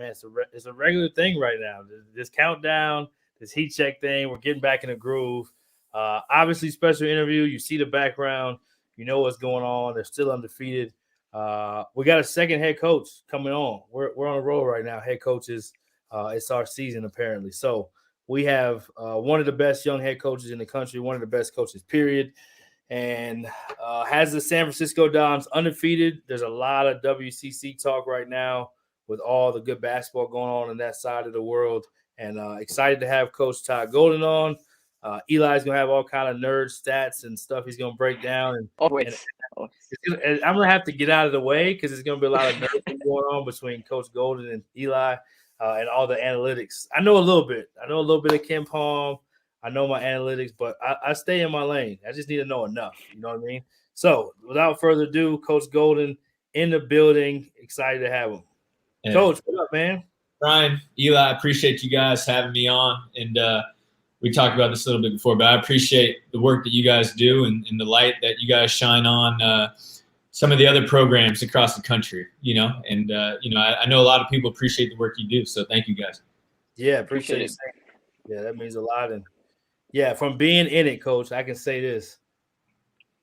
man, it's a regular thing right now. This countdown, this heat check thing, we're getting back in the groove. Obviously, special interview. You see the background. You know what's going on. They're still undefeated. We got a second head coach coming on. We're on a roll right now. Head coaches. It's our season apparently. So we have one of the best young head coaches in the country. One of the best coaches, period. And has the San Francisco Dons undefeated. There's a lot of WCC talk right now with all the good basketball going on in that side of the world. And excited to have Coach Todd Golden on. Eli's going to have all kind of nerd stats and stuff he's going to break down. And I'm going to have to get out of the way because there's going to be a lot of nerds going on between Coach Golden and Eli and all the analytics. I know a little bit. I know a little bit of Ken Palm. I know my analytics, but I stay in my lane. I just need to know enough. You know what I mean? So without further ado, Coach Golden in the building. Excited to have him. Yeah. Coach, what up, man? Brian, Eli, I appreciate you guys having me on. And we talked about this a little bit before, but I appreciate the work that you guys do and the light that you guys shine on some of the other programs across the country, And, I know a lot of people appreciate the work you do. So thank you guys. Yeah, appreciate it. Yeah, that means a lot. And yeah, from being in it, Coach, I can say this.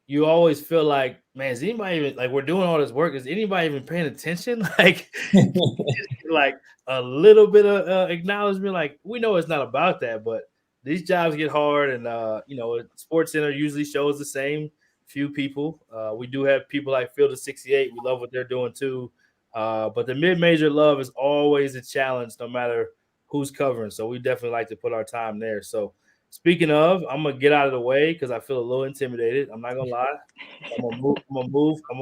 You always feel like, man, is anybody even, like, we're doing all this work, is anybody even paying attention? Like, like a little bit of acknowledgement. Like, we know it's not about that, but these jobs get hard. And, Sports Center usually shows the same few people. We do have people like Field of 68. We love what they're doing, too. But the mid-major love is always a challenge, no matter who's covering. So we definitely like to put our time there. So, speaking of, I'm gonna get out of the way because I feel a little intimidated. I'm not gonna lie. I'm gonna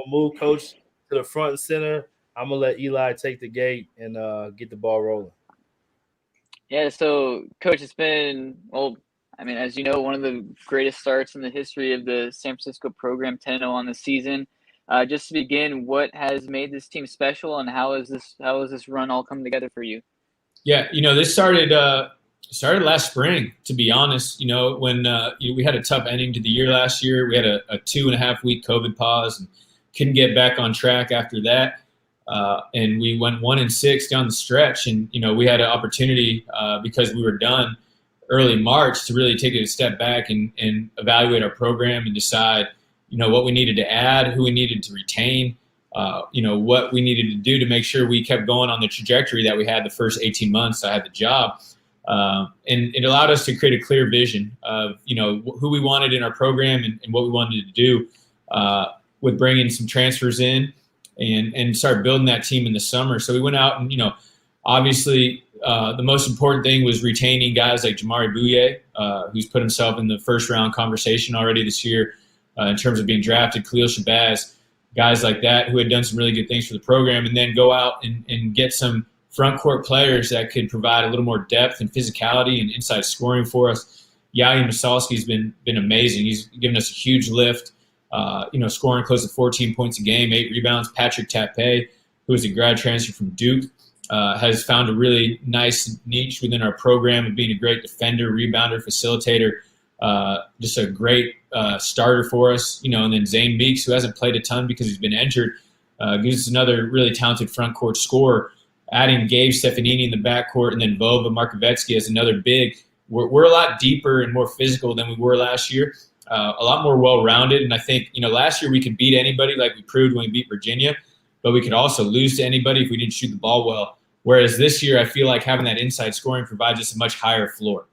move Coach to the front and center. I'm gonna let Eli take the gate and get the ball rolling. Yeah. So, Coach, it's been as you know, one of the greatest starts in the history of the San Francisco program, 10-0 on the season. Just to begin, what has made this team special, and how is this run all come together for you? Yeah, this started last spring, to be honest. When we had a tough ending to the year last year. We had a 2.5 week COVID pause and couldn't get back on track after that. And we went 1-6 down the stretch. And, we had an opportunity because we were done early March to really take a step back and evaluate our program and decide, what we needed to add, who we needed to retain, what we needed to do to make sure we kept going on the trajectory that we had the first 18 months I had the job. And it allowed us to create a clear vision of, who we wanted in our program and what we wanted to do with bringing some transfers in and start building that team in the summer. So we went out and, obviously the most important thing was retaining guys like Jamari Bouye, who's put himself in the first round conversation already this year in terms of being drafted, Khalil Shabazz, guys like that who had done some really good things for the program, and then go out and get some front court players that could provide a little more depth and physicality and inside scoring for us. Yayi Masalski's been amazing. He's given us a huge lift, scoring close to 14 points a game, 8 rebounds. Patrick Tape, who is a grad transfer from Duke, has found a really nice niche within our program of being a great defender, rebounder, facilitator, just a great starter for us. And then Zane Meeks, who hasn't played a ton because he's been injured, gives us another really talented front court scorer. Adding Gabe Stefanini in the backcourt and then Vova Markovetsky as another big. We're a lot deeper and more physical than we were last year, a lot more well-rounded. And I think, last year we could beat anybody like we proved when we beat Virginia, but we could also lose to anybody if we didn't shoot the ball well. Whereas this year I feel like having that inside scoring provides us a much higher floor.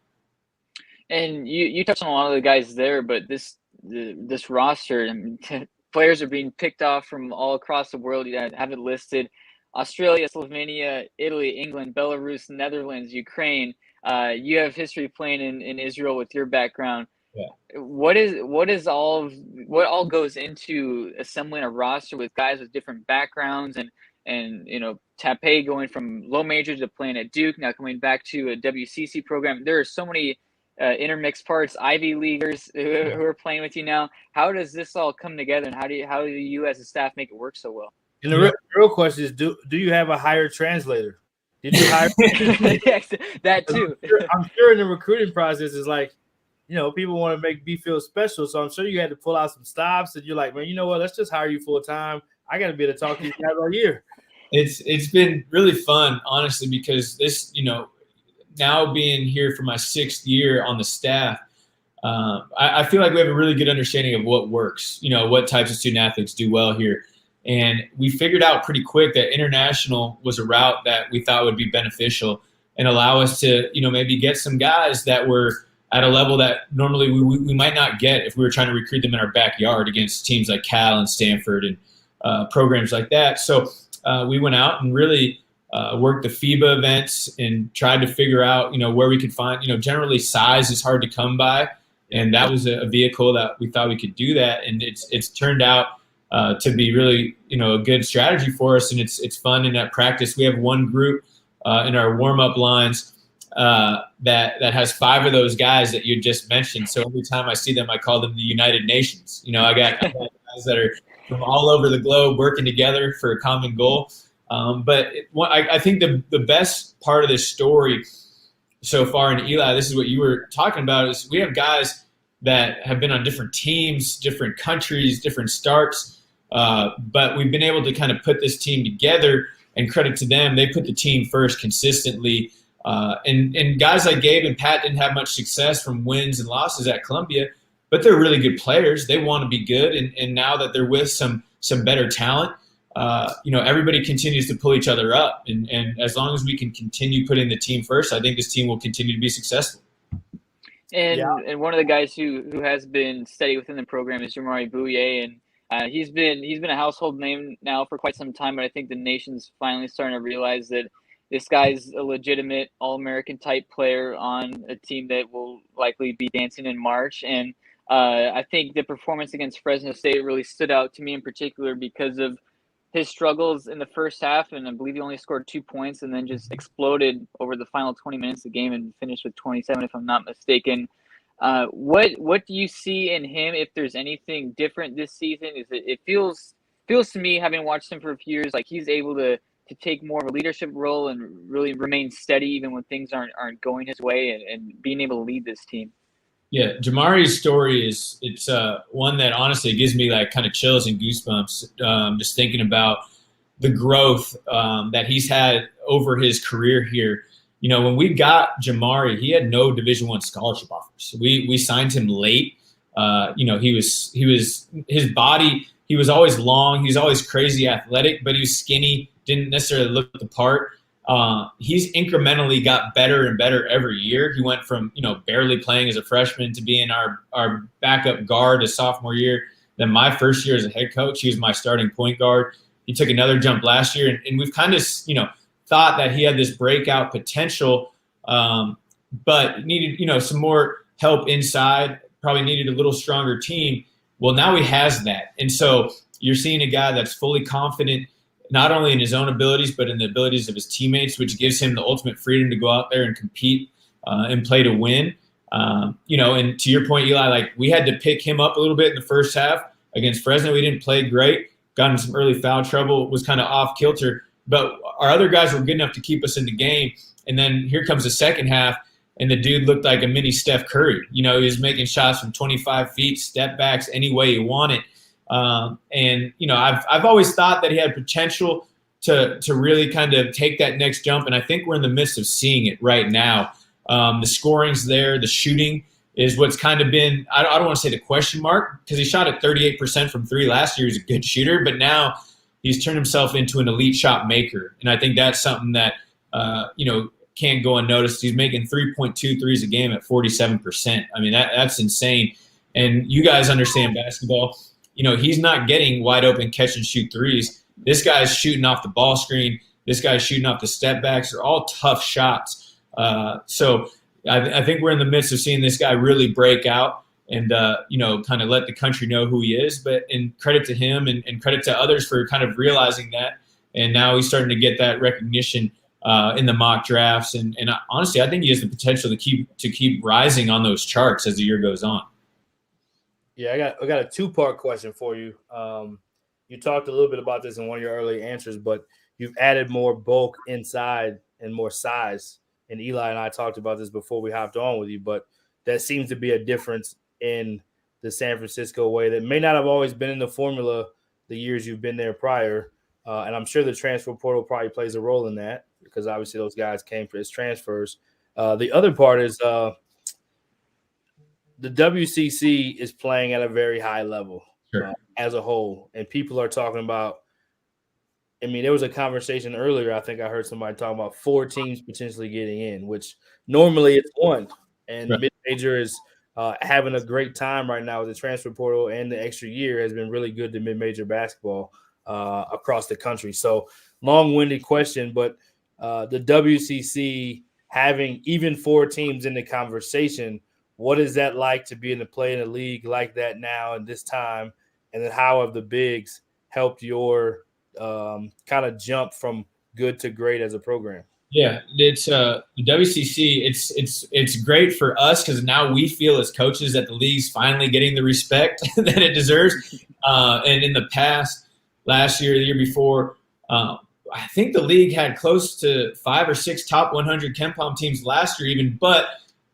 And you touched on a lot of the guys there, but this roster, players are being picked off from all across the world. You have it listed. Australia, Slovenia, Italy, England, Belarus, Netherlands, Ukraine. You have history playing in Israel with your background. Yeah. What all goes into assembling a roster with guys with different backgrounds and Tape going from low major to playing at Duke, now coming back to a WCC program. There are so many intermixed parts, Ivy Leaguers who are playing with you now. How does this all come together, and how do you as a staff make it work so well? And the real question is, do you have a hired translator? Did you hire yes, that too? I'm sure in the recruiting process is like, people want to make me feel special. So I'm sure you had to pull out some stops and you're like, man, you know what? Let's just hire you full time. I got to be able to talk to these guys all year. It's been really fun, honestly, because this, now being here for my 6th year on the staff, I feel like we have a really good understanding of what works, what types of student athletes do well here. And we figured out pretty quick that international was a route that we thought would be beneficial and allow us to, maybe get some guys that were at a level that normally we might not get if we were trying to recruit them in our backyard against teams like Cal and Stanford and programs like that. So we went out and really worked the FIBA events and tried to figure out, where we could find, generally size is hard to come by. And that was a vehicle that we thought we could do that. And it's turned out to be really, a good strategy for us. And it's fun in that practice. We have one group in our warm-up lines that has 5 of those guys that you just mentioned. So every time I see them, I call them the United Nations. I got guys that are from all over the globe working together for a common goal. But I think the best part of this story so far in Eli, this is what you were talking about, is we have guys that have been on different teams, different countries, different starts, but we've been able to kind of put this team together, and credit to them, they put the team first consistently. And guys like Gabe and Pat didn't have much success from wins and losses at Columbia, but they're really good players. They want to be good, and now that they're with some better talent, everybody continues to pull each other up. And as long as we can continue putting the team first, I think this team will continue to be successful. And one of the guys who has been steady within the program is Jamari Bouye, and he's been a household name now for quite some time. But I think the nation's finally starting to realize that this guy's a legitimate All-American type player on a team that will likely be dancing in March. And I think the performance against Fresno State really stood out to me in particular because of his struggles in the first half, and I believe he only scored 2 points and then just exploded over the final 20 minutes of the game and finished with 27, if I'm not mistaken. What do you see in him, if there's anything different this season? It feels to me, having watched him for a few years, like he's able to take more of a leadership role and really remain steady even when things aren't going his way, and being able to lead this team. Yeah, Jamari's story it's one that honestly gives me like kind of chills and goosebumps just thinking about the growth that he's had over his career here. When we got Jamari, he had no Division I scholarship offers. We signed him late. He was his body. He was always long. He was always crazy athletic, but he was skinny. Didn't necessarily look the part. He's incrementally got better and better every year. He went from, barely playing as a freshman to being our backup guard his sophomore year. Then my first year as a head coach, he was my starting point guard. He took another jump last year, and we've kind of, thought that he had this breakout potential, but needed, some more help inside, probably needed a little stronger team. Well, now he has that. And so you're seeing a guy that's fully confident, not only in his own abilities, but in the abilities of his teammates, which gives him the ultimate freedom to go out there and compete and play to win. And to your point, Eli, like we had to pick him up a little bit in the first half against Fresno. We didn't play great, got in some early foul trouble, was kind of off kilter, but our other guys were good enough to keep us in the game. And then here comes the second half, and the dude looked like a mini Steph Curry. He was making shots from 25 feet, step backs, any way he wanted. I've always thought that he had potential to really kind of take that next jump, and I think we're in the midst of seeing it right now. The scoring's there, the shooting is what's kind of been, I don't want to say the question mark, because he shot at 38% from 3 last year. He's a good shooter, but now he's turned himself into an elite shot maker, and I think that's something that can't go unnoticed. He's making 3.2 threes a game at 47%. I mean, that's insane. And you guys understand basketball. He's not getting wide open catch and shoot threes. This guy's shooting off the ball screen. This guy's shooting off the step backs. They're all tough shots. So I think we're in the midst of seeing this guy really break out and, kind of let the country know who he is. And credit to him and credit to others for kind of realizing that. And now he's starting to get that recognition in the mock drafts. And honestly, I think he has the potential to keep rising on those charts as the year goes on. Yeah, I got a 2-part question for you. You talked a little bit about this in one of your early answers, but you've added more bulk inside and more size. And Eli and I talked about this before we hopped on with you, but that seems to be a difference in the San Francisco way that may not have always been in the formula the years you've been there prior. And I'm sure the transfer portal probably plays a role in that because obviously those guys came for his transfers. The other part is the WCC is playing at a very high level as a whole. And people are talking about, I mean, there was a conversation earlier. I think I heard somebody talking about 4 teams potentially getting in, which normally it's 1. And mid-major is having a great time right now with the transfer portal, and the extra year has been really good to mid-major basketball across the country. So long-winded question, but the WCC having even 4 teams in the conversation, what is that like to be in a league like that now and this time? And then how have the bigs helped your kind of jump from good to great as a program? Yeah, it's the WCC. It's great for us because now we feel as coaches that the league's finally getting the respect that it deserves. And in the past, last year, the year before, I think the league had close to 5 or 6 top 100 KenPom teams last year, even. But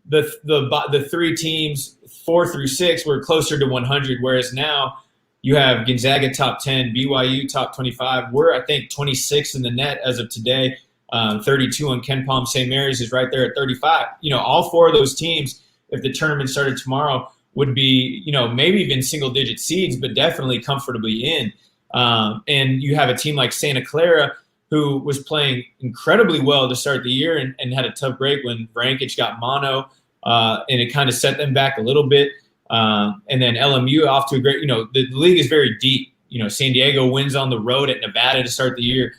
the 3 teams, 4 through 6, were closer to 100. Whereas now you have Gonzaga top 10, BYU top 25. We're, I think, 26 in the net as of today. 32 on KenPom. St. Mary's is right there at 35. All 4 of those teams, if the tournament started tomorrow, would be, maybe even single-digit seeds, but definitely comfortably in. And you have a team like Santa Clara who was playing incredibly well to start the year and had a tough break when Vrancic got mono, and it kind of set them back a little bit. And then LMU off to a great, the league is very deep. San Diego wins on the road at Nevada to start the year.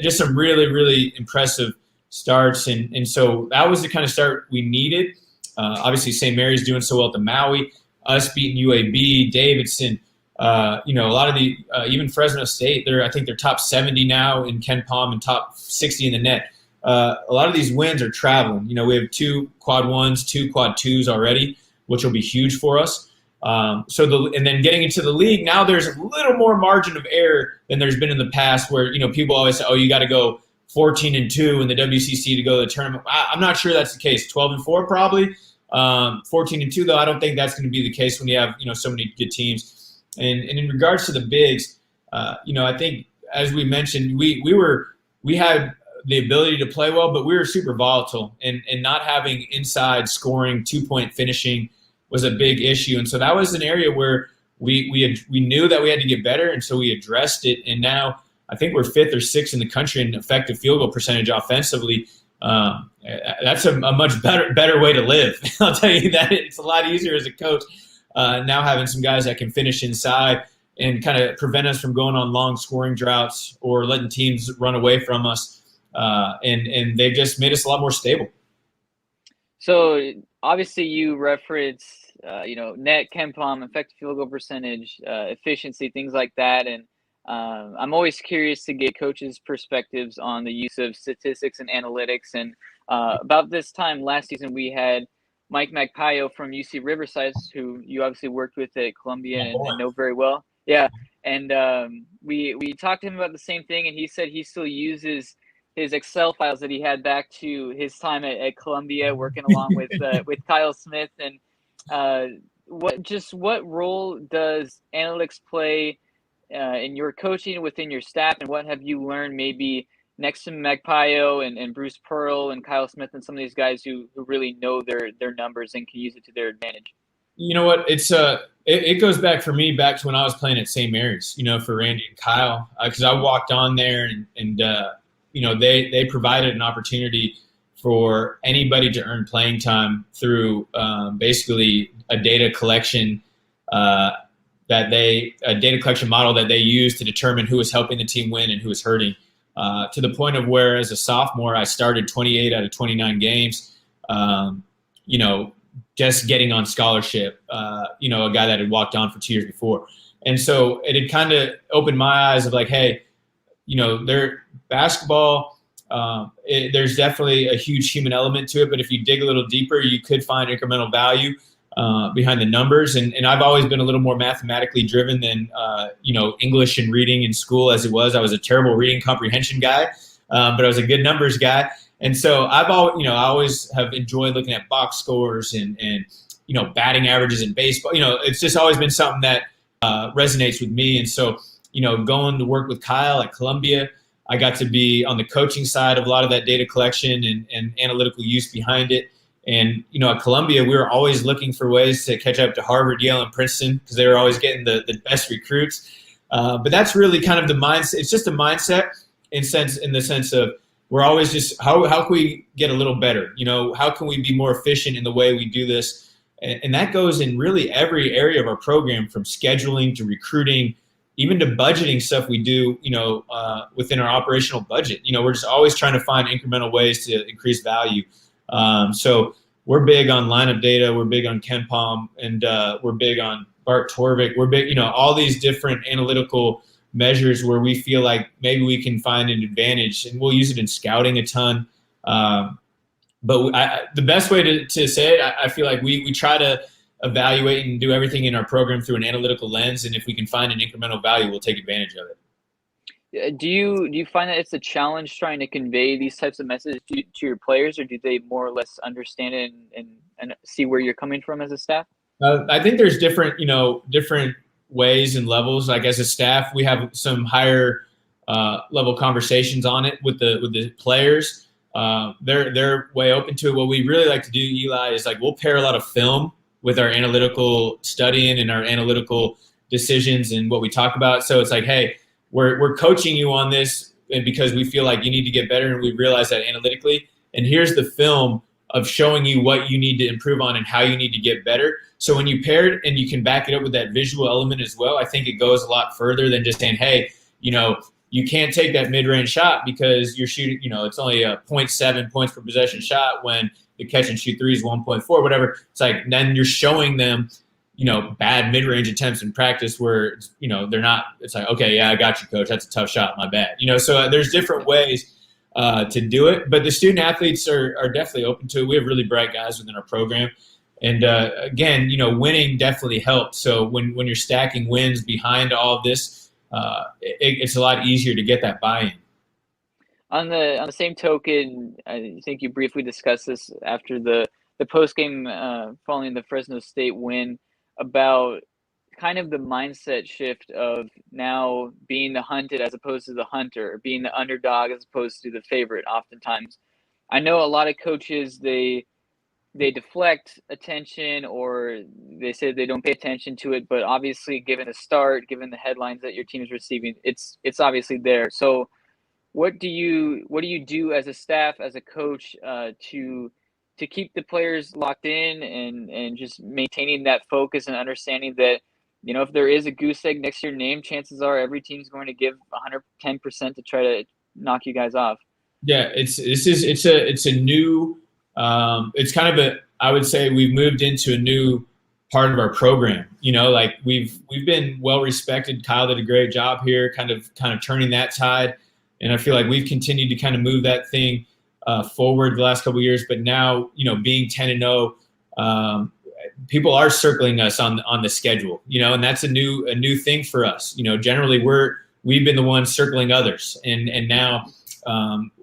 Just some really, really impressive starts. And so that was the kind of start we needed. Obviously, St. Mary's doing so well at the Maui, us beating UAB, Davidson, a lot of the even Fresno State. I think they're top 70 now in KenPom and top 60 in the net. A lot of these wins are traveling. We have 2 quad 1s, 2 quad 2s already, which will be huge for us. And then getting into the league, now there's a little more margin of error than there's been in the past where, people always say, oh, you got to go 14-2 in the WCC to go to the tournament. I'm not sure that's the case. 12-4 probably. 14-2 though, I don't think that's going to be the case when you have, so many good teams. And in regards to the bigs, I think as we mentioned, we had the ability to play well, but we were super volatile and not having inside scoring, 2-point finishing was a big issue. And so that was an area where we knew that we had to get better, and so we addressed it. And now I think we're 5th or 6th in the country in effective field goal percentage offensively. That's a much better way to live. I'll tell you that. It's a lot easier as a coach now having some guys that can finish inside and kind of prevent us from going on long scoring droughts or letting teams run away from us. And they've just made us a lot more stable. So obviously you reference, net, KenPom, effective field goal percentage, efficiency, things like that. And I'm always curious to get coaches' perspectives on the use of statistics and analytics. And about this time last season, we had Mike Magpayo from UC Riverside, who you obviously worked with at Columbia and know very well. Yeah. And we talked to him about the same thing, and he said he still uses his Excel files that he had back to his time at Columbia, working along with Kyle Smith. And what role does analytics play in your coaching within your staff, and what have you learned maybe next to Magpayo and Bruce Pearl and Kyle Smith and some of these guys who really know their numbers and can use it to their advantage? You know what? It goes back for me back to when I was playing at St. Mary's, for Randy and Kyle, because I walked on there and they provided an opportunity for anybody to earn playing time through basically a data collection model that they use to determine who was helping the team win and who was hurting. To the point of where, as a sophomore, I started 28 out of 29 games. Just getting on scholarship. A guy that had walked on for 2 years before, and so it had kind of opened my eyes of like, hey, their basketball. There's definitely a huge human element to it, but if you dig a little deeper, you could find incremental value behind the numbers. And I've always been a little more mathematically driven than, English and reading in school as it was. I was a terrible reading comprehension guy, but I was a good numbers guy. And so I always have enjoyed looking at box scores and batting averages in baseball. It's just always been something that resonates with me. And so, going to work with Kyle at Columbia, I got to be on the coaching side of a lot of that data collection and analytical use behind it. And, at Columbia, we were always looking for ways to catch up to Harvard, Yale, and Princeton because they were always getting the best recruits. But that's really kind of the mindset. It's just a mindset in the sense of we're always just how can we get a little better? How can we be more efficient in the way we do this? And that goes in really every area of our program, from scheduling to recruiting, even to budgeting stuff we do, within our operational budget. We're just always trying to find incremental ways to increase value. So we're big on lineup data. We're big on KenPom, and we're big on Bart Torvik. We're big, all these different analytical measures where we feel like maybe we can find an advantage, and we'll use it in scouting a ton. But the best way to say it, I feel like we try to evaluate and do everything in our program through an analytical lens, and if we can find an incremental value, we'll take advantage of it. Do you find that it's a challenge trying to convey these types of messages to your players, or do they more or less understand it and see where you're coming from as a staff? I think there's different ways and levels. Like as a staff, we have some higher level conversations on it with the players. They're way open to it. What we really like to do, Eli, is like we'll pair a lot of film with our analytical studying and our analytical decisions and what we talk about. So it's like, hey, we're coaching you on this, and because we feel like you need to get better, and we realize that analytically. And here's the film of showing you what you need to improve on and how you need to get better. So when you pair it and you can back it up with that visual element as well, I think it goes a lot further than just saying, hey, you can't take that mid-range shot because you're shooting, it's only a 0.7 points per possession shot when the catch and shoot three is 1.4, whatever. It's like, then you're showing them, bad mid-range attempts in practice where, they're not, it's like, okay, yeah, I got you, coach. That's a tough shot. My bad. So there's different ways to do it, but the student athletes are definitely open to it. We have really bright guys within our program. And again, winning definitely helps. So when you're stacking wins behind all of this, it's a lot easier to get that buy-in. On the same token, I think you briefly discussed this after the post game following the Fresno State win, about kind of the mindset shift of now being the hunted as opposed to the hunter, being the underdog as opposed to the favorite. Oftentimes, I know a lot of coaches they deflect attention, or they say they don't pay attention to it, but obviously given the start, given the headlines that your team is receiving, it's obviously there. So what do you do as a staff, as a coach, to keep the players locked in and just maintaining that focus and understanding that, if there is a goose egg next to your name, chances are every team's going to give 110% to try to knock you guys off? Yeah, it's a new it's kind of I would say we've moved into a new part of our program. Like we've been well respected. Kyle did a great job here, kind of turning that tide, and I feel like we've continued to kind of move that thing forward the last couple of years. But now, being 10-0, people are circling us on the schedule. And that's a new thing for us. Generally we've been the ones circling others, and now.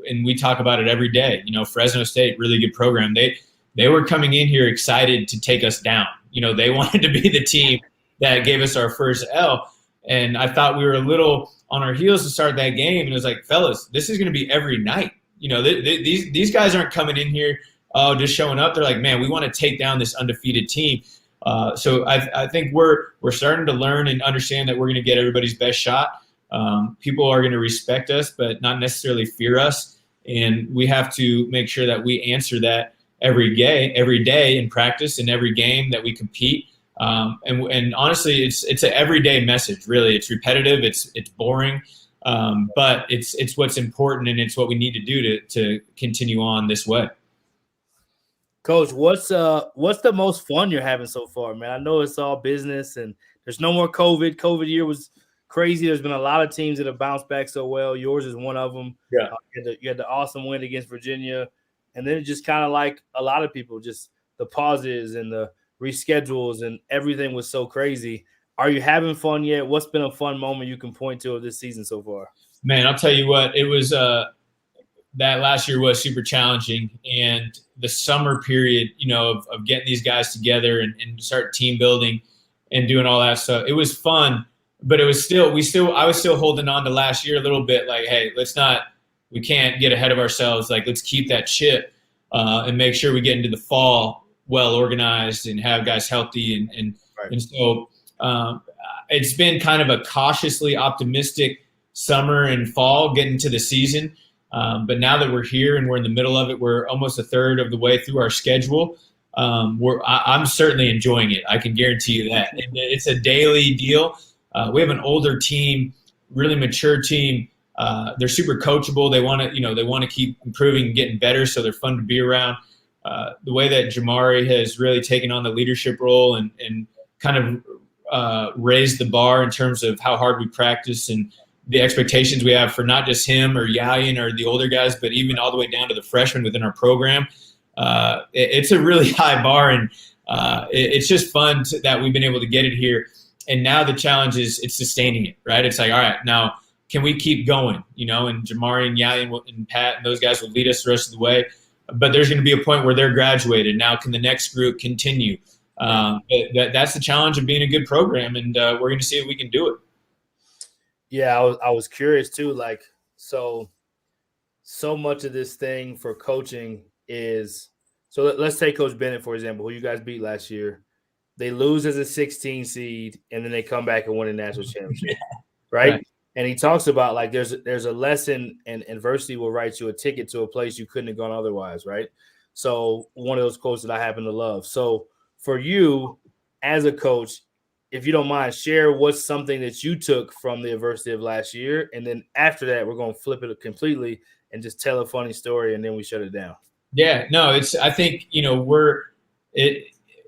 And we talk about it every day. Fresno State, really good program. They were coming in here excited to take us down. They wanted to be the team that gave us our first L. And I thought we were a little on our heels to start that game. And it was like, fellas, this is going to be every night. These guys aren't coming in here just showing up. They're like, man, we want to take down this undefeated team. So I think we're starting to learn and understand that we're going to get everybody's best shot. People are going to respect us, but not necessarily fear us. And we have to make sure that we answer that every day in practice, in every game that we compete. And honestly, it's an everyday message. Really, it's repetitive. It's boring, but it's what's important, and it's what we need to do to continue on this way. Coach, what's the most fun you're having so far, man? I know it's all business, and there's no more COVID. COVID year was crazy. There's been a lot of teams that have bounced back so well. Yours is one of them. Yeah. You had the awesome win against Virginia. And then it just kind of like a lot of people, just the pauses and the reschedules and everything was so crazy. Are you having fun yet? What's been a fun moment you can point to of this season so far? Man, I'll tell you what, it was that last year was super challenging. And the summer period, of getting these guys together and start team building and doing all that stuff, it was fun. but it was still I was still holding on to last year a little bit. Like, hey, we can't get ahead of ourselves. Like, let's keep that chip and make sure we get into the fall well organized and have guys healthy and so it's been kind of a cautiously optimistic summer and fall getting to the season. But now that we're here and we're in the middle of it, we're almost a third of the way through our schedule. I'm certainly enjoying it. I can guarantee you that. And it's a daily deal. We have an older team, really mature team. They're super coachable. They want to keep improving and getting better, so they're fun to be around. The way that Jamari has really taken on the leadership role and kind of raised the bar in terms of how hard we practice and the expectations we have for not just him or Yayan or the older guys, but even all the way down to the freshmen within our program. It's a really high bar, and it's just fun that we've been able to get it here. And now the challenge is it's sustaining it, right? It's like, all right, now can we keep going? And Jamari and Yayan and Pat and those guys will lead us the rest of the way. But there's going to be a point where they're graduated. Now can the next group continue? That's the challenge of being a good program, and we're going to see if we can do it. Yeah, I was curious too. Like, so much of this thing for coaching is – so let's take Coach Bennett, for example, who you guys beat last year. They lose as a 16 seed, and then they come back and win a national championship, right? And he talks about, like, there's a lesson, and adversity will write you a ticket to a place you couldn't have gone otherwise, right? So one of those quotes that I happen to love. So for you as a coach, if you don't mind, share what's something that you took from the adversity of last year, and then after that, we're going to flip it completely and just tell a funny story, and then we shut it down. Yeah, no, I think, we're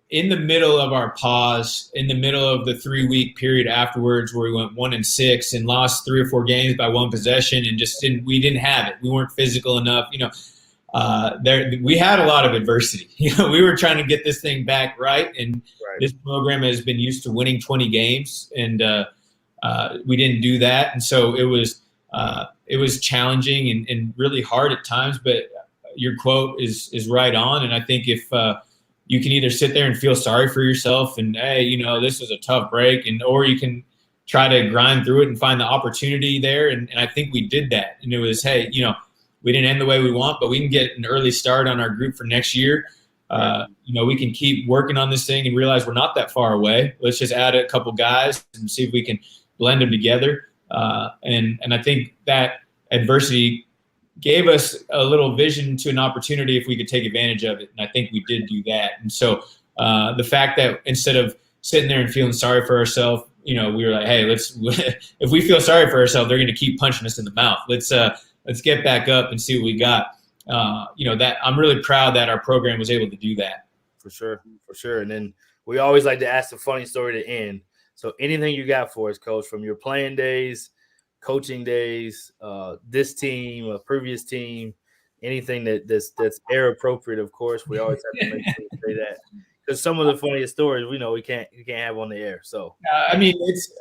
in the middle of our pause, in the middle of the 3-week period afterwards where we went 1-6 and lost 3 or 4 games by 1 possession and just we didn't have it. We weren't physical enough. We had a lot of adversity. We were trying to get this thing back right, and this program has been used to winning 20 games, and we didn't do that. And so it was challenging and really hard at times, but your quote is right on. And I think if you can either sit there and feel sorry for yourself and, hey, this was a tough break, or you can try to grind through it and find the opportunity there. And I think we did that. And it was, hey, we didn't end the way we want, but we can get an early start on our group for next year. We can keep working on this thing and realize we're not that far away. Let's just add a couple guys and see if we can blend them together. And I think that adversity gave us a little vision to an opportunity if we could take advantage of it. And I think we did do that. And so the fact that instead of sitting there and feeling sorry for ourselves, we were like, hey, if we feel sorry for ourselves, they're going to keep punching us in the mouth. Let's get back up and see what we got. That I'm really proud that our program was able to do that. For sure. And then we always like to ask the funny story to end. So anything you got for us, Coach, from your playing days, coaching days, this team, a previous team, anything that's air appropriate, of course. We always have to make sure to say that, because some of the funniest stories we can't have on the air. So it's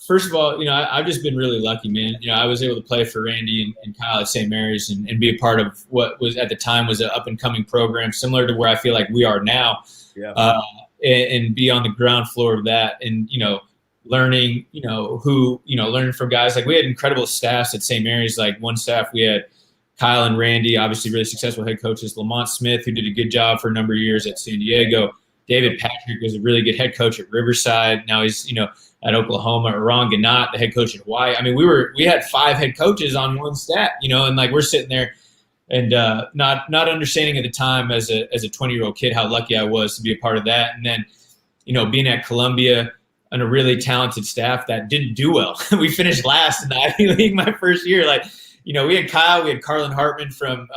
first of all, I've just been really lucky, man. I was able to play for Randy and Kyle at St. Mary's and be a part of what was at the time was an up and coming program, similar to where I feel like we are now. Yeah. And be on the ground floor of that, and learning, learning from guys. Like, we had incredible staffs at St. Mary's. Like, one staff, we had Kyle and Randy, obviously really successful head coaches. Lamont Smith, who did a good job for a number of years at San Diego. David Patrick was a really good head coach at Riverside. Now he's, at Oklahoma. Ron Gannat, the head coach at Hawaii. I mean, we had 5 head coaches on one staff, and like, we're sitting there and not understanding at the time as a 20-year-old kid how lucky I was to be a part of that. And then, being at Columbia and a really talented staff that didn't do well. We finished last in the Ivy League my first year. Like, we had Kyle, we had Carlin Hartman from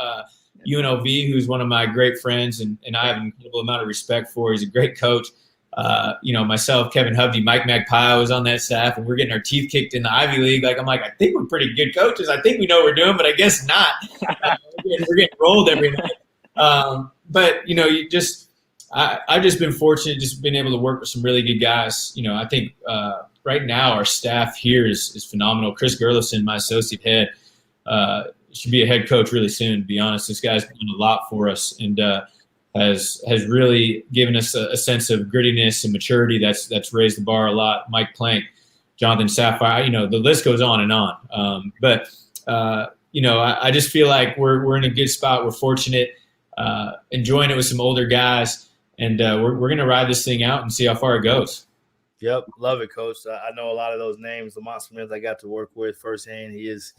UNLV, who's one of my great friends, and I have an incredible amount of respect for. He's a great coach. Myself, Kevin Hovde, Mike Magpie was on that staff, and we're getting our teeth kicked in the Ivy League. Like, I'm like, I think we're pretty good coaches. I think we know what we're doing, but I guess not. We're getting rolled every night. But I've just been fortunate, just been able to work with some really good guys. I think right now our staff here is phenomenal. Chris Gerlison, my associate head, should be a head coach really soon, to be honest. This guy's done a lot for us, and has really given us a sense of grittiness and maturity that's raised the bar a lot. Mike Plank, Jonathan Sapphire. The list goes on and on. But I just feel like we're in a good spot. We're fortunate, enjoying it with some older guys, and we're going to ride this thing out and see how far it goes. Yep, love it, Coach. I know a lot of those names. Lamont Smith, I got to work with firsthand. He is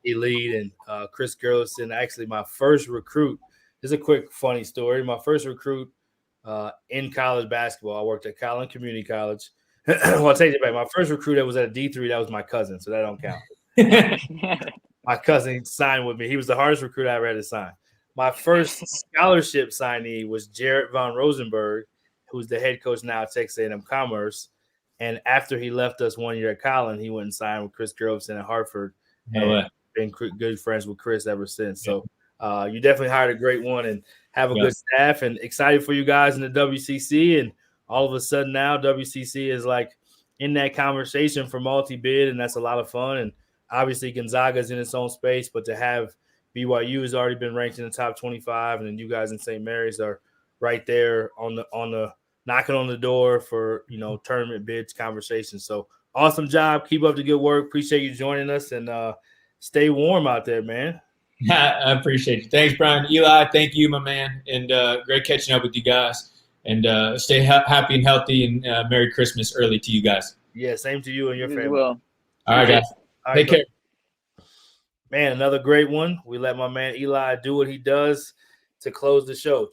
elite, and Chris Gerlison. Actually, my first recruit. This is a quick funny story. My first recruit in college basketball. I worked at Collin Community College. Well, I'll take it back. My first recruit that was at a D3, that was my cousin, so that don't count. My cousin signed with me. He was the hardest recruit I ever had to sign. My first scholarship signee was Jarrett Von Rosenberg, who's the head coach now at Texas A&M Commerce. And after he left us 1 year at Collin, he went and signed with Chris Gerlison at Hartford. And been good friends with Chris ever since. So you definitely hired a great one and have a good staff, and excited for you guys in the WCC. And all of a sudden now WCC is like in that conversation for multi-bid, and that's a lot of fun. And obviously Gonzaga is in its own space, but to have BYU has already been ranked in the top 25, and then you guys in St. Mary's are right there on the knocking on the door for, tournament bids conversation. So awesome job. Keep up the good work. Appreciate you joining us, and stay warm out there, man. I appreciate you. Thanks, Brian. Eli, thank you, my man. And great catching up with you guys. And stay happy and healthy, and Merry Christmas early to you guys. Yeah, same to you and your family. Well. All right, guys. All right, take care. Man, another great one. We let my man Eli do what he does to close the show.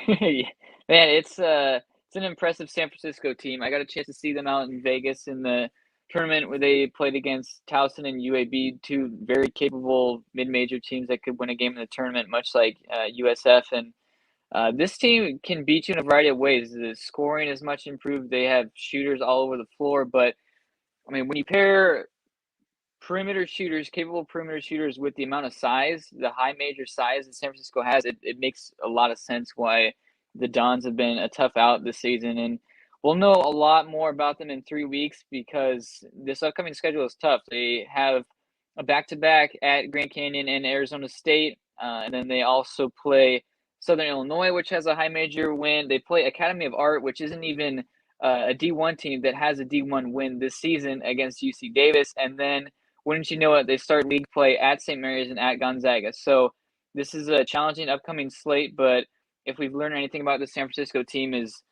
Man, it's an impressive San Francisco team. I got a chance to see them out in Vegas in the tournament where they played against Towson and UAB, two very capable mid-major teams that could win a game in the tournament, much like USF. And this team can beat you in a variety of ways. The scoring is much improved. They have shooters all over the floor. But, I mean, when you pair capable perimeter shooters with the amount of size, the high major size that San Francisco has, it makes a lot of sense why the Dons have been a tough out this season. And we'll know a lot more about them in 3 weeks, because this upcoming schedule is tough. They have a back-to-back at Grand Canyon and Arizona State, and then they also play Southern Illinois, which has a high major win. They play Academy of Art, which isn't even a D1 team that has a D1 win this season, against UC Davis. And then, wouldn't you know it, they start league play at St. Mary's and at Gonzaga. So this is a challenging upcoming slate, but if we've learned anything about the San Francisco team is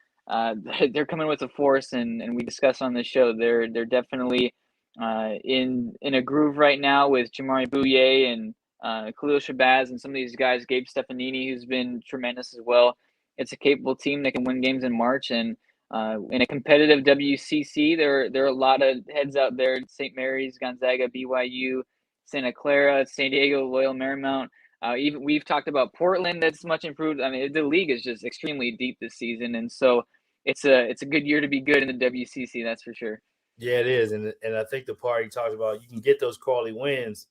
they're coming with a force, and we discussed on this show, they're definitely in a groove right now with Jamari Bouye and Khalil Shabazz and some of these guys, Gabe Stefanini, who's been tremendous as well. It's a capable team that can win games in March, and in a competitive WCC, there are a lot of heads out there: St. Mary's, Gonzaga, BYU, Santa Clara, San Diego, Loyola Marymount. Even we've talked about Portland, that's much improved. I mean, the league is just extremely deep this season, and so it's a good year to be good in the WCC. That's for sure. Yeah, it is, and I think the part you talked about, you can get those quality wins,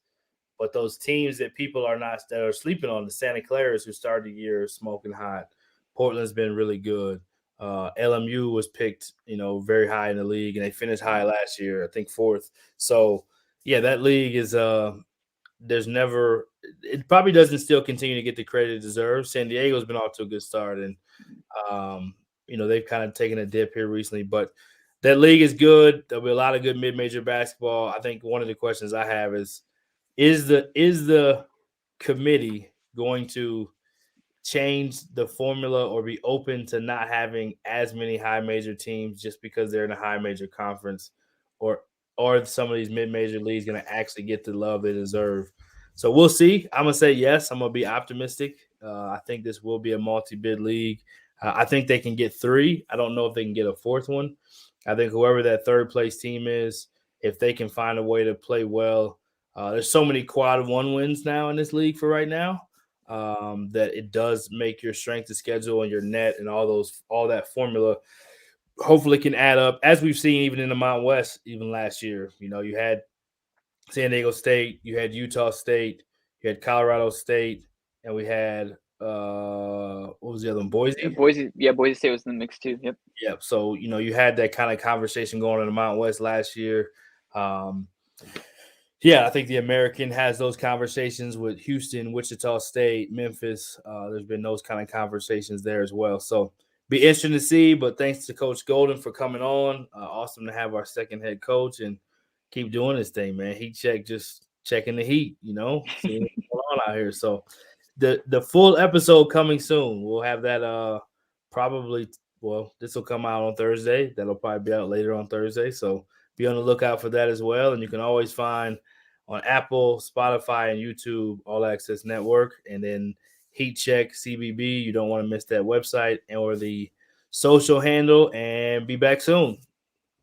but those teams that people that are sleeping on, the Santa Claras who started the year smoking hot. Portland's been really good. LMU was picked, very high in the league, and they finished high last year, I think 4th. So yeah, that league is it probably doesn't still continue to get the credit it deserves. San Diego's been off to a good start, and they've kind of taken a dip here recently, but that league is good. There'll be a lot of good mid-major basketball. I think one of the questions I have is the committee going to change the formula or be open to not having as many high major teams just because they're in a high major conference, or some of these mid-major leagues going to actually get the love they deserve? So we'll see. I'm going to say yes. I'm going to be optimistic. I think this will be a multi-bid league. I think they can get 3. I don't know if they can get a 4th one. I think whoever that third place team is, if they can find a way to play well, there's so many quad 1 wins now in this league for right now, that it does make your strength of schedule and your net and all that formula hopefully can add up, as we've seen even in the Mountain West, even last year. You had San Diego State, you had Utah State, you had Colorado State, and we had what was the other one? Boise? Boise State was in the mix too. Yep. Yep. So, you had that kind of conversation going in the Mountain West last year. I think the American has those conversations with Houston, Wichita State, Memphis. There's been those kind of conversations there as well. So be interesting to see. But thanks to Coach Golden for coming on. Awesome to have our second head coach and keep doing this thing, man. Heat check, just checking the heat, seeing what's going on out here. So the full episode coming soon. We'll have that probably. Well, this will come out on Thursday. That'll probably be out later on Thursday. So be on the lookout for that as well. And you can always find on Apple, Spotify, and YouTube All Access Network, and then Heat Check CBB. You don't want to miss that website or the social handle. And be back soon.